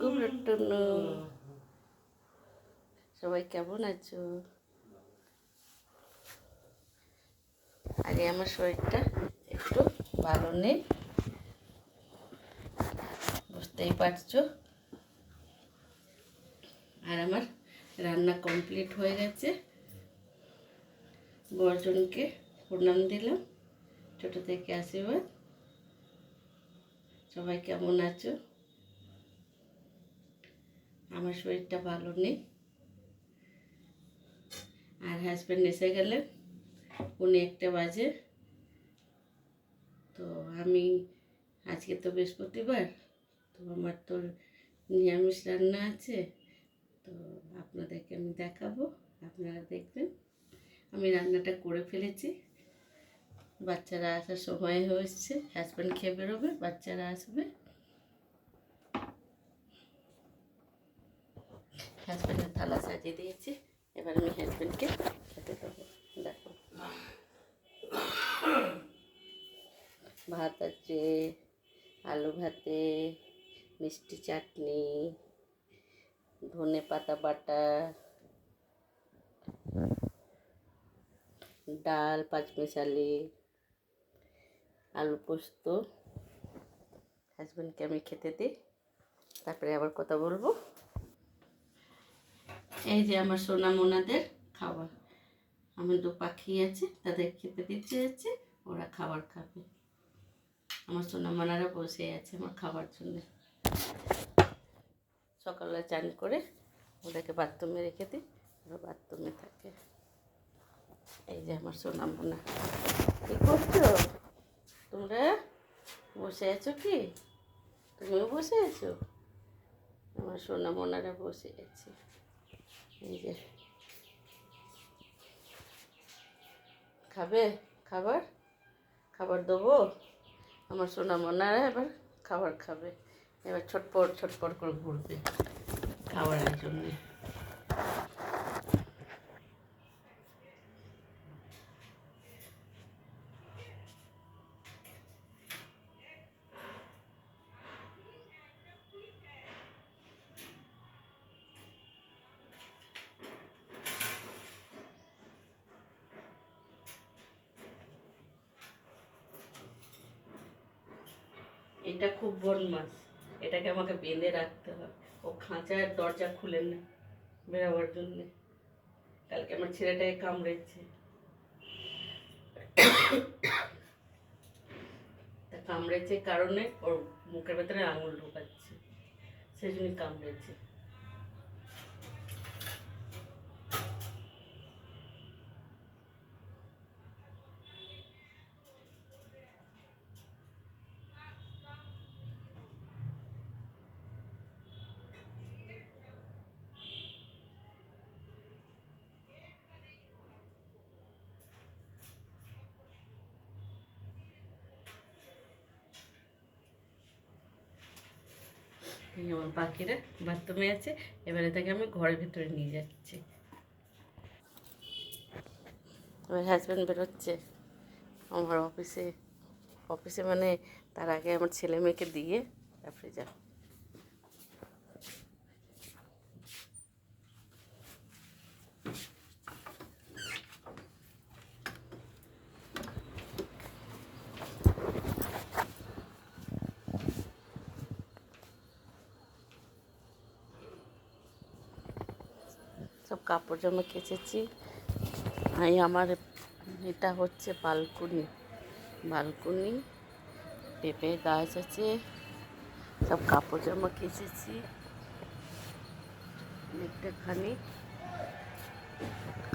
Good afternoon. সবাই কেমন আছো? আগে আমার শরীরটা একটু ভালো নেই, বুঝতেই পারছো। আর আমার রান্না কমপ্লিট হয়ে গেছে। বড়জনকে প্রণাম দিলাম, ছোটো থেকে আশীর্বাদ। সবাই কেমন আছো? আমার শরীরটা ভালো নেই। আর হাজব্যান্ড এসে গেলেন 1:45 বাজে। তো আমি আজকে তো বৃহস্পতিবার, তো আমার তো নিরামিষ রান্না আছে। তো আপনাদেরকে আমি দেখাবো, আপনারা দেখবেন। আমি রান্নাটা করে ফেলেছি। বাচ্চারা আসার সময় হয়েছে, হাজব্যান্ড খেয়ে বেরোবে, বাচ্চারা আসবে। হাজব্যান্ডের থালা সাজিয়ে দিয়েছি, এবার আমি হাজব্যান্ডকে খেতে দেবো। দেখো, ভাত আছে, আলু ভাতে, মিষ্টি চাটনি, ধনে পাতা বাটা, ডাল পাঁচমিশালি, আলু পোস্ত। হাজব্যান্ডকে আমি খেতে দিই, তারপরে আবার কথা বলবো। এই যে আমার সোনা মোনাদের খাবার। আমার 2 পাখি আছে, তাদের খেতে দিতে যাচ্ছে, ওরা খাবার খাবে। আমার সোনা মোনারা বসে আছে আমার খাবার জন্য। সকালে চান করে ওদেরকে বাথরুমে রেখে দিই, ওরা বাথরুমে থাকে। এই যে আমার সোনা মোনা, কী করছো তোমরা? বসে আছো কি? তুমিও বসে আছো? আমার সোনা মোনারা বসে আছে। এই যে খাবে খাবার, খাবার দেবো। আমার সোনা মোনারা এবার খাবার খাবে। এবার ছটপট ছটপট করে ঘুরবে খাবারের জন্যে। এটা খুব বদমাস, এটাকে আমাকে বেঁধে রাখতে হয়। ও খাঁচার দরজা খুলে না বেরোবার জন্যে। কালকে আমার ছেলেটাকে কামড়েছে, তা কামড়েছে কারণে ওর মুখের ভেতরে আঙুল ঢোকাচ্ছে, সেই জন্যই কামড়েছে। আমার পাখিরা বাথরুমে আছে, এবারে তাকে আমি ঘরের ভিতরে নিয়ে যাচ্ছি। আমার হাজব্যান্ড বেরোচ্ছে আমার অফিসে। অফিসে মানে তার আগে আমার ছেলে মেয়েকে দিয়ে তারপরে যাব। সব কাপড় জামা কেচেছি। এই আমার এটা হচ্ছে বালকনি। বালকনি, পেঁপে গাছ আছে, সব কাপড় জামা কেচেছি অনেকটাখানি।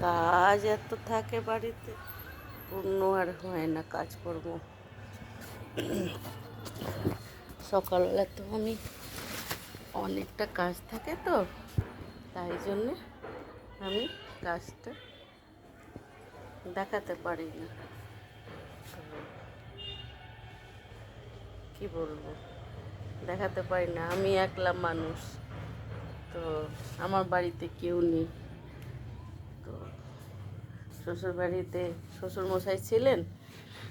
কাজ এত থাকে বাড়িতে, পূর্ণ আর হয় না কাজকর্ম। সকালবেলা তো আমি অনেকটা কাজ থাকে, তো তাই জন্যে আমি কাজটা দেখাতে পারি না। কি বলবো, দেখাতে পারি না। আমি একলা মানুষ, তো আমার বাড়িতে কেউ নেই। তো শ্বশুরবাড়িতে শ্বশুরমশাই ছিলেন,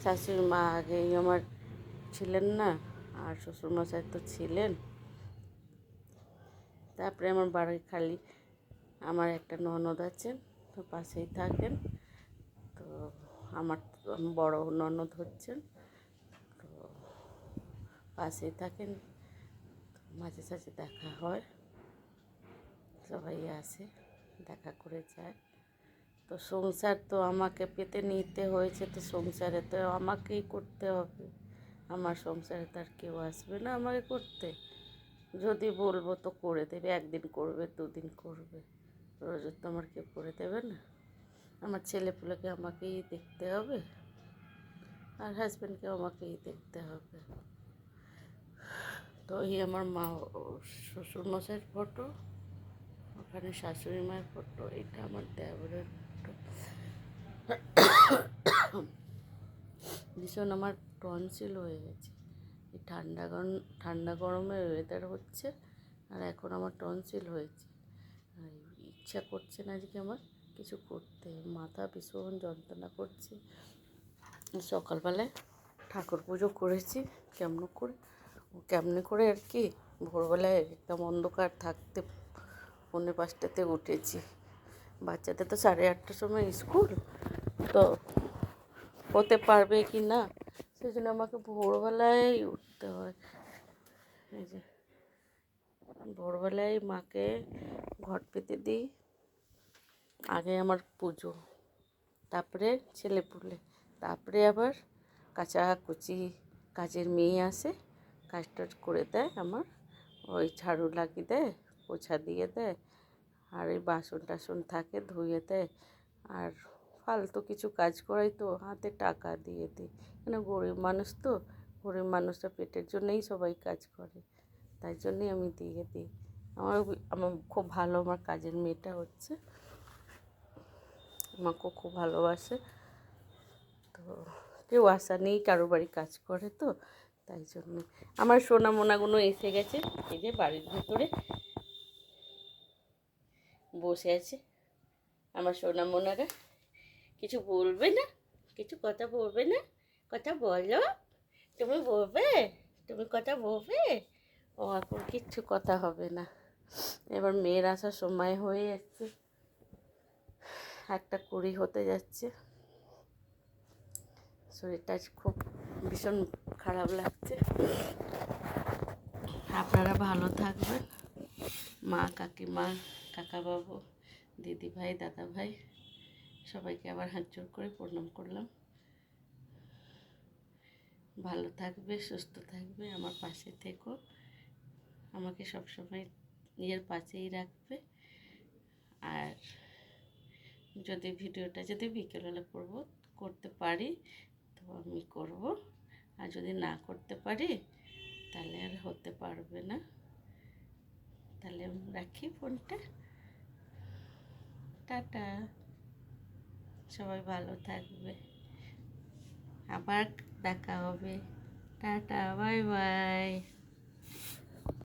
শাশুড়ি মা আগেই আমার ছিলেন না, আর শ্বশুরমশাই তো ছিলেন। তারপরে আমার বাড়ি খালি আমার একটা ননদ আছেন, তো পাশেই থাকেন। তো আমার বড় ননদ হচ্ছেন, তো পাশেই থাকেন। মাঝে সাঝে দেখা হয়, সবাই আসে, দেখা করে যায়। তো সংসার তো আমাকে পেতে নিতে হয়েছে, তো সংসারে তো আমাকেই করতে হবে। আমার সংসারে তার কেউ আসবে না আমাকে করতে। যদি বলবো তো করে দেবে, একদিন করবে, দুদিন করবে, রোজ তো আমার কেউ করে দেবে না। আমার ছেলেপুলেকে আমাকেই দেখতে হবে, আর হাজব্যান্ডকে আমাকেই দেখতে হবে। তো এই আমার মা শ্বশুরমশাইয়ের ফটো, ওখানে শাশুড়ি মায়ের ফটো, এটা আমার দেওরের ফটো। ভীষণ আমার টনসিল হয়ে গেছে, এই ঠান্ডা গরমে ওয়েদার হচ্ছে, আর এখন আমার টনসিল হয়েছে। আর ইচ্ছা করছে না আজকে আমার কিছু করতে, মাথা ভীষণ যন্ত্রণা করছে। সকালবেলায় ঠাকুর পুজো করেছি কেমনে করে আর কি, ভোরবেলায় একদম অন্ধকার থাকতে 4:45-তে উঠেছি। বাচ্চাদের তো 8:30টার সময় স্কুল, তো হতে পারবে কি না সেই জন্য আমাকে ভোরবেলায় উঠতে হয়। এই যে ভোরবেলায় মাকে ঘট পেতে দিই, আগে আমার পুজো, তারপরে ছেলেপুলে, তারপরে আবার কাচাকুচি, কাজের মেয়ে আসে, কাজ টাজ করে দেয় আমার, ওই ঝাড়ু লাগিয়ে দেয়, পোছা দিয়ে দেয়, আর এই বাসন টাসন থাকে ধুয়ে দেয়, আর ফালতু কিছু কাজ করাই তো হাতে টাকা দিয়ে দিই। মানে গরিব মানুষ তো, গরিব মানুষরা পেটের জন্যই সবাই কাজ করে, তাই জন্যই আমি দিয়ে দিই। আমার আমার খুব ভালো, আমার কাজের মেয়েটা হচ্ছে, আমাকেও খুব ভালোবাসে। তো কেউ আশা নেই, কারো বাড়ি কাজ করে তো, তাই জন্য। আমার সোনা মোনাগুলো এসে গেছে, এই যে বাড়ির ভেতরে বসে আছে আমার সোনা মোনারা। কিছু বলবে না, কিছু কথা বলবে না, কথা বলো, তুমি বলবে, তুমি কথা বলবে। ও এখন কিচ্ছু কথা হবে না। এবার মেয়ের আসার সময় হয়ে যাচ্ছে, 1:20 হতে যাচ্ছে। শরীরটা আজ খুব ভীষণ খারাপ লাগছে। আপনারা ভালো থাকবেন। মা, কাকিমা, কাকাবাবু, দিদিভাই, দাদাভাই, সবাইকে আবার হাত জোর করে প্রণাম করলাম। ভালো থাকবে, সুস্থ থাকবে, আমার পাশে থেকো, আমাকে সবসময় নিজের পাশেই রাখবে। আর যদি ভিডিওটা যদি বিকেলবেলা করতে পারি তো আমি করব, আর যদি না করতে পারি তাহলে আর হতে পারবে না। তাহলে রাখি ফোনটা, টাটা। সবাই ভালো থাকবে, আবার দেখা হবে, টাটা, বাই বাই।